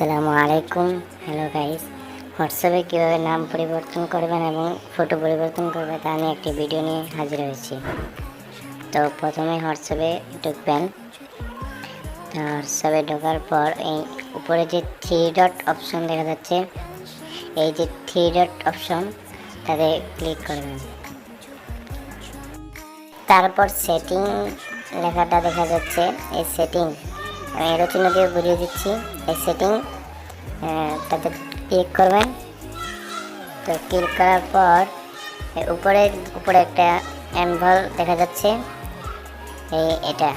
আসসালামু আলাইকুম। Hello guys, হোয়াটসঅ্যাপে কীভাবে নাম পরিবর্তন করবেন এবং ফটো পরিবর্তন করবেন তা নিয়ে একটি ভিডিও নিয়ে হাজির হয়েছি। তো প্রথমে হোয়াটসঅ্যাপে ঢুকবেন। হোয়াটসঅ্যাপে ঢোকার পর এই উপরে যে থ্রি ডট অপশন দেখা যাচ্ছে, এই যে থ্রি ডট অপশন তাতে ক্লিক করবেন। তারপর সেটিং লেখাটা দেখা যাচ্ছে, এই সেটিং আমি এরো চিহ্ন দিয়ে বুঝিয়ে দিচ্ছি। এই সেটিং তাতে ক্লিক করবেন। তো ক্লিক করার পর উপরে একটা অ্যানভল দেখা যাচ্ছে, এটা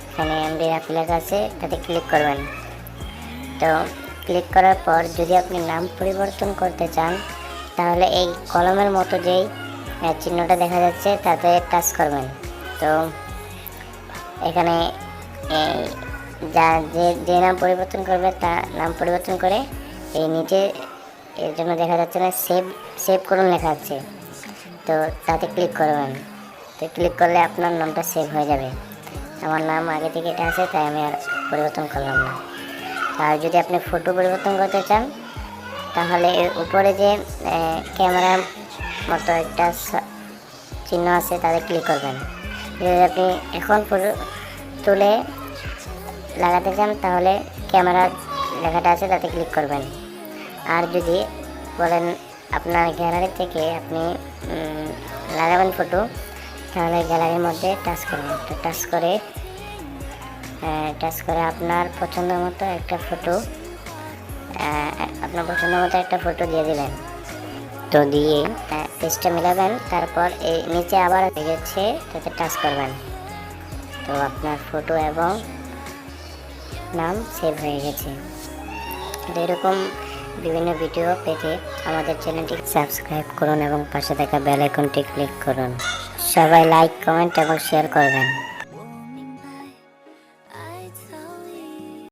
এখানে এমডি রাফি লেখা আছে, তাতে ক্লিক করবেন। তো ক্লিক করার পর যদি আপনি নাম পরিবর্তন করতে চান তাহলে এই কলমের মতো যেই চিহ্নটা দেখা যাচ্ছে তাতে টাচ করবেন। তো এখানে যে নাম পরিবর্তন করবে তা নাম পরিবর্তন করে এই নিচে এর জন্য দেখা যাচ্ছে না সেভ করুন লেখা আছে, তো তাতে ক্লিক করবেন। তো ক্লিক করলে আপনার নামটা সেভ হয়ে যাবে। আমার নাম আগে থেকে এটা আছে, তাই আমি আর পরিবর্তন করলাম না। আর যদি আপনি ফটো পরিবর্তন করতে চান তাহলে এর উপরে যে ক্যামেরার মতো একটা চিহ্ন আছে তাতে ক্লিক করবেন। যদি আপনি এখন ফটো তুলে লাগাতে চান তাহলে ক্যামেরা লেখাটা আছে তাতে ক্লিক করবেন। আর যদি বলেন আপনার গ্যালারি থেকে আপনি লাগাবেন ফটো, তাহলে গ্যালারির মধ্যে টাচ করবেন। তো টাচ করে আপনার পছন্দ মতো একটা ফটো দিয়ে দিবেন। তো দিয়ে পেজটা মিলাবেন, তারপর এই নিচে আবার হয়ে যাচ্ছে তাতে টাচ করবেন। তো আপনার ফটো এবং নাম সেভ হয়ে গেছে। এরকম বিভিন্ন ভিডিও পেতে আমাদের চ্যানেলটি সাবস্ক্রাইব করুন এবং পাশে থাকা বেল আইকনটি ক্লিক করুন। সবাই লাইক, কমেন্ট এবং শেয়ার করবেন।